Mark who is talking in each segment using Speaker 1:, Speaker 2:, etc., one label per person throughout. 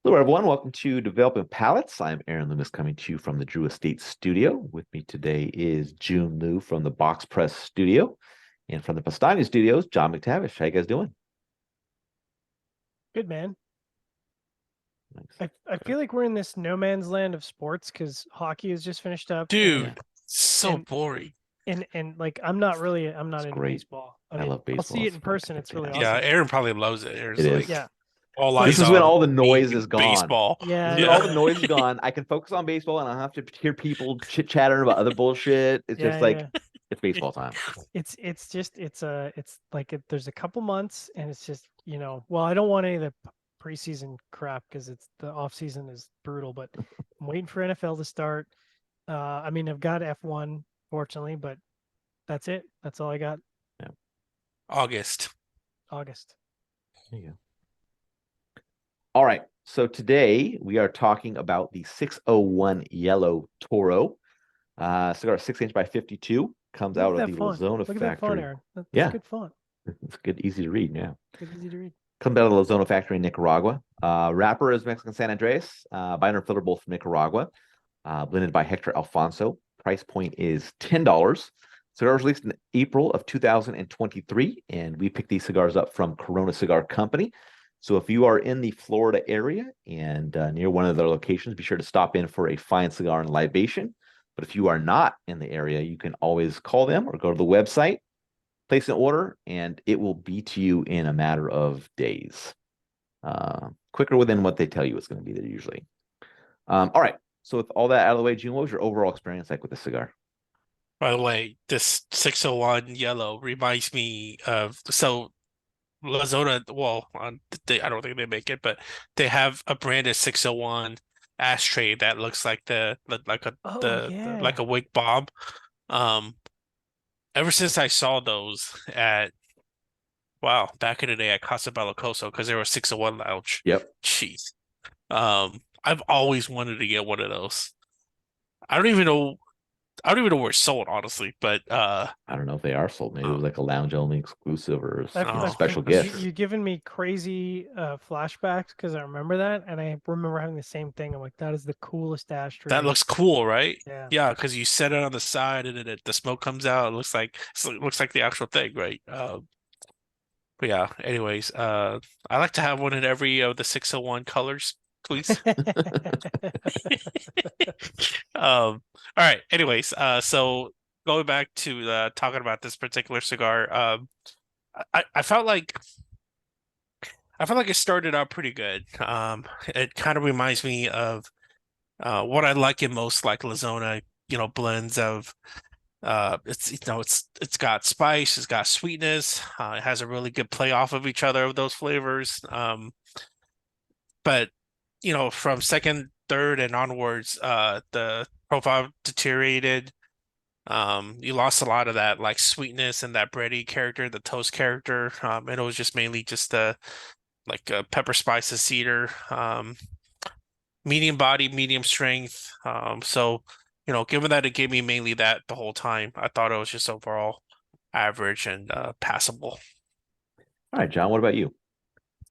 Speaker 1: Hello, everyone. Welcome to Developing Palates. I'm Aaron Loomis coming to you from the Drew Estate Studio. With me today is Jiunn Liu from the Box Press Studio. And from the Pastani Studios, John McTavish. How you guys doing?
Speaker 2: Good man.
Speaker 1: Nice.
Speaker 2: I feel like we're in this no man's land of sports because hockey has just finished up
Speaker 1: Yeah,
Speaker 3: Dude, so
Speaker 2: and
Speaker 3: boring.
Speaker 2: like I'm not
Speaker 1: it's
Speaker 2: into
Speaker 1: great.
Speaker 2: baseball. I
Speaker 1: I
Speaker 2: mean,
Speaker 1: love
Speaker 2: I'll
Speaker 1: baseball.
Speaker 2: see it
Speaker 1: It's
Speaker 2: in
Speaker 1: fucking
Speaker 2: person. It's really
Speaker 1: fantastic.
Speaker 3: Yeah,
Speaker 2: awesome.
Speaker 3: Aaron probably loves it.
Speaker 1: It
Speaker 3: Aaron's
Speaker 1: is.
Speaker 3: like
Speaker 2: Yeah.
Speaker 3: all
Speaker 2: But
Speaker 1: This
Speaker 3: eyes
Speaker 1: is when
Speaker 3: on
Speaker 1: all the
Speaker 3: me
Speaker 1: noise is
Speaker 3: and
Speaker 1: gone.
Speaker 3: baseball.
Speaker 1: This is
Speaker 2: yeah,
Speaker 1: when all
Speaker 3: Yeah.
Speaker 1: the noise is gone. I can focus on baseball and I don't have to hear people chit-chattering about other bullshit. It's
Speaker 2: yeah,
Speaker 1: just like,
Speaker 2: yeah.
Speaker 1: it's baseball time.
Speaker 2: It's like there's a couple months and it's just, well, I don't want any of the preseason crap because it's the off season is brutal, but I'm waiting for NFL to start. I mean, I've got F1 fortunately, but that's it. That's all I got.
Speaker 1: Yeah.
Speaker 3: August.
Speaker 2: August.
Speaker 1: There you go. All right. So today we are talking about the 601 Yellow Toro. Cigar 6 inch by 52 comes
Speaker 2: Look
Speaker 1: out
Speaker 2: at
Speaker 1: of
Speaker 2: that
Speaker 1: the
Speaker 2: font.
Speaker 1: Lozona
Speaker 2: Look at that font,
Speaker 1: factory.
Speaker 2: Aaron. That's
Speaker 1: Yeah,
Speaker 2: good font.
Speaker 1: it's good, easy to read. Yeah,
Speaker 2: Good, easy to read.
Speaker 1: comes out of the Lozona factory in Nicaragua. Wrapper is Mexican San Andres. Binder and filter both from Nicaragua. Blended by Hector Alfonso. Price point is $10. Cigar was released in April of 2023, and we picked these cigars up from Corona Cigar Company. So if you are in the Florida area and near one of their locations, be sure to stop in for a fine cigar and libation. But if you are not in the area, you can always call them or go to the website, place an order, and it will be to you in a matter of days. Quicker than what they tell you it's going to be there usually. All right. So with all that out of the way, June, what was your overall experience like with the cigar?
Speaker 3: By the way, this 601 yellow reminds me of Lazona, well, I don't think they make it, but they have a branded 601 ashtray that looks like
Speaker 2: Oh
Speaker 3: the like
Speaker 2: yeah.
Speaker 3: a wig bomb. Um, ever since I saw those at wow, back in the day at Casa Bellicoso, because they were a 601 lounge.
Speaker 1: Yep.
Speaker 3: Jeez. I've always wanted to get one of those. I don't even know I don't even know where it's sold, honestly, but
Speaker 1: I don't know if they are sold. Maybe it
Speaker 3: uh,
Speaker 1: was like a lounge only exclusive or
Speaker 2: I've,
Speaker 3: oh,
Speaker 1: special gift.
Speaker 2: you're giving me crazy flashbacks because I remember that, and I remember having the same thing. I'm like, that is the coolest
Speaker 3: that
Speaker 2: ashtray.
Speaker 3: looks cool, right?
Speaker 2: Yeah.
Speaker 3: Yeah, because you set it on the side and then the smoke comes out. It looks like the actual thing, right? But yeah, anyways, I like to have one in every of the 601 colors, please. All right. Anyways, so going back to talking about this particular cigar, I I felt like it started out pretty good. It kind of reminds me of what I like in most like Lazona, blends of it's got spice, it's got sweetness, it has a really good play off of each other of those flavors. But from second, third, and onwards, the profile deteriorated. You lost a lot of that like sweetness and that bready character, the toast character. And it was just mainly just like pepper spices cedar, medium body, medium strength. So given that it gave me mainly that the whole time, I thought it was just overall average and passable.
Speaker 1: All right, John, what about you?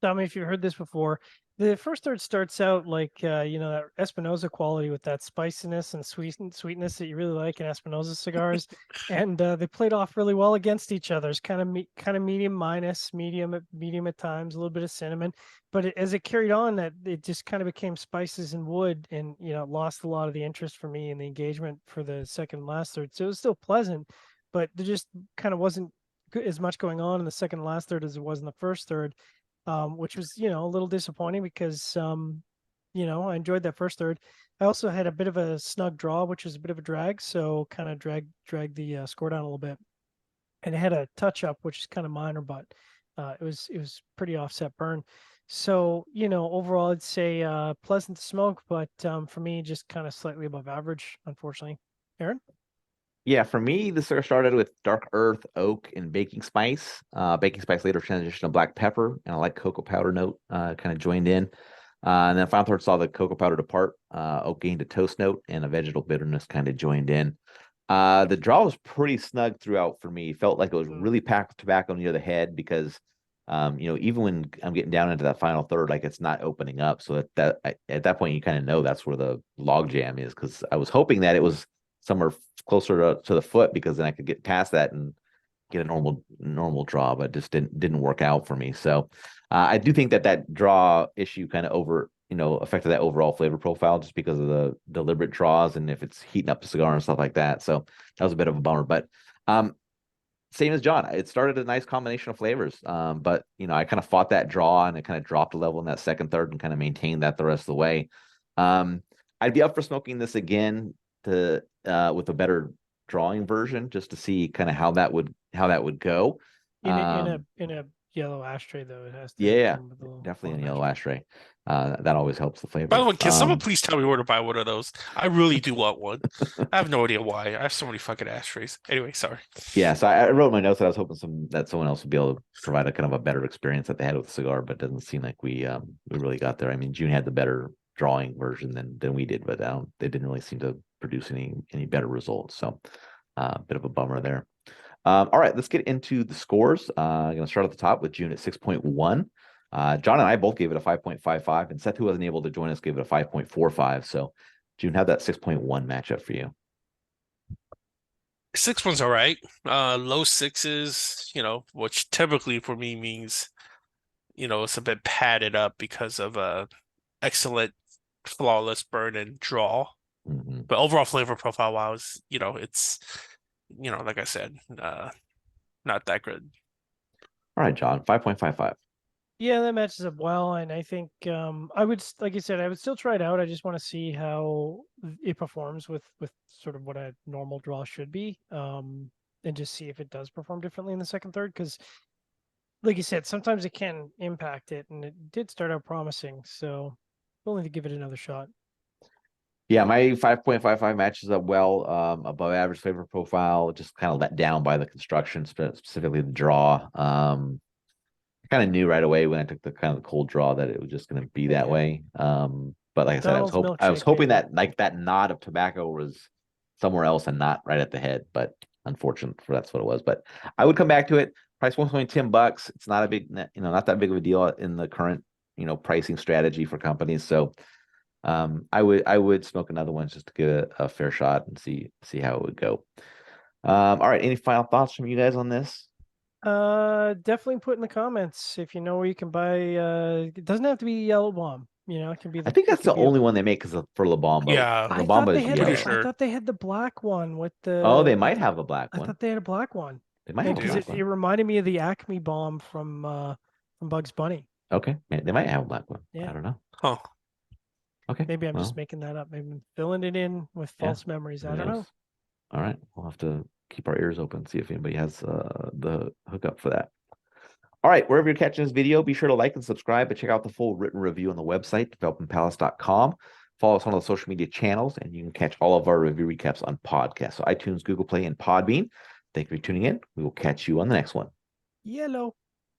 Speaker 2: Tell me if you've heard this before. The first third starts out like that Espinosa quality with that spiciness and sweetness that you really like in Espinosa cigars, and they played off really well against each other. It's kind of medium minus, medium at times, a little bit of cinnamon, but as it carried on, that it just kind of became spices and wood, and lost a lot of the interest for me and the engagement for the second and last third. So it was still pleasant, but there just kind of wasn't as much going on in the second and last third as it was in the first third, which was a little disappointing because I enjoyed that first third. I also had a bit of a snug draw, which was a bit of a drag, so kind of drag the score down a little bit. And it had a touch up, which is kind of minor, but it was pretty offset burn. So overall, I'd say pleasant to smoke, but for me, just kind of slightly above average, unfortunately. Aaron?
Speaker 1: Yeah, for me, the cigar started with dark earth, oak, and baking spice. Baking spice later transitioned to black pepper, and I like cocoa powder note kind of joined in. And then final third saw the cocoa powder depart, oak gained a toast note, and a vegetal bitterness kind of joined in. The draw was pretty snug throughout for me. Felt like it was
Speaker 2: Mm.
Speaker 1: really packed with tobacco near the head because Even when I'm getting down into that final third, like it's not opening up. So at that point, you kind of know that's where the log jam is, because I was hoping that it was somewhere closer to the foot, because then I could get past that and get a normal draw, but just didn't work out for me. So I do think that draw issue kind of affected that overall flavor profile, just because of the deliberate draws and if it's heating up the cigar and stuff like that. So that was a bit of a bummer, but same as John, it started a nice combination of flavors. But I kind of fought that draw, and it kind of dropped a level in that second, third, and kind of maintained that the rest of the way. I'd be up for smoking this again with a better drawing version, just to see kind of how that would go.
Speaker 2: In a yellow ashtray, though, it has to
Speaker 1: Yeah,
Speaker 2: come with a little
Speaker 1: definitely in
Speaker 2: bottom
Speaker 1: yellow ashtray. That always helps the flavor.
Speaker 3: By the way, can someone please tell me where to buy one of those? I really do want one. I have no idea why. I have so many fucking ashtrays. Anyway, sorry.
Speaker 1: Yeah, so I wrote in my notes that I was hoping that someone else would be able to provide a kind of a better experience that they had with the cigar, but it doesn't seem like we really got there. I mean, Jiunn had the better drawing version than we did, but they didn't really seem to produce any better results. So a bit of a bummer there. All right, let's get into the scores. I'm going to start at the top with Jiunn at 6.1. John and I both gave it a 5.55, and Seth, who wasn't able to join us, gave it a 5.45. So Jiunn, how'd that 6.1 matchup for you?
Speaker 3: 6 one's all right. Low sixes, which typically for me means, it's a bit padded up because of excellent flawless burn and draw.
Speaker 1: Mm-hmm.
Speaker 3: But overall flavor profile wise, it's like I said, not that good.
Speaker 1: All right, John, 5.55.
Speaker 2: Yeah, that matches up well, and I think I would, like you said, I would still try it out. I just want to see how it performs with sort of what a normal draw should be, and just see if it does perform differently in the second, third. Because, like you said, sometimes it can impact it, and it did start out promising. So, willing to give it another shot.
Speaker 1: Yeah, my 5.55 matches up well, above average flavor profile, just kind of let down by the construction, specifically the draw. Kind of knew right away when I took the kind of the cold draw that it was just going to be that way. But like I said, I was hoping that like that nod of tobacco was somewhere else and not right at the head, but unfortunate for that's what it was. But I would come back to it. Price was only $10. It's not a big, not that big of a deal in the current, pricing strategy for companies. So I would smoke another one just to give it a fair shot and see how it would go. All right, any final thoughts from you guys on this?
Speaker 2: Definitely put in the comments if you know where you can buy. It doesn't have to be Yellow Bomb. It can be.
Speaker 1: I think that's the only one they make because for La Bamba.
Speaker 3: Yeah,
Speaker 1: La Bamba is yellow.
Speaker 3: sure.
Speaker 2: I thought they had the black one with the.
Speaker 1: Oh, they might have a black one.
Speaker 2: I thought they had a black one.
Speaker 1: They might have a black
Speaker 2: one. It reminded me of the Acme bomb from Bugs Bunny.
Speaker 1: Okay, they might have a black one. Yeah. I don't know.
Speaker 3: Huh.
Speaker 1: Okay.
Speaker 2: Maybe I'm just making that up. Maybe I'm filling it in with false memories. I don't know.
Speaker 1: All right, we'll have to keep our ears open, see if anybody has the hookup for that. All right, wherever you're catching this video, be sure to like and subscribe, but check out the full written review on the website, developingpalates.com. Follow us on the social media channels, and you can catch all of our review recaps on podcasts. So iTunes, Google Play, and Podbean. Thank you for tuning in. We will catch you on the next one.
Speaker 2: Yellow.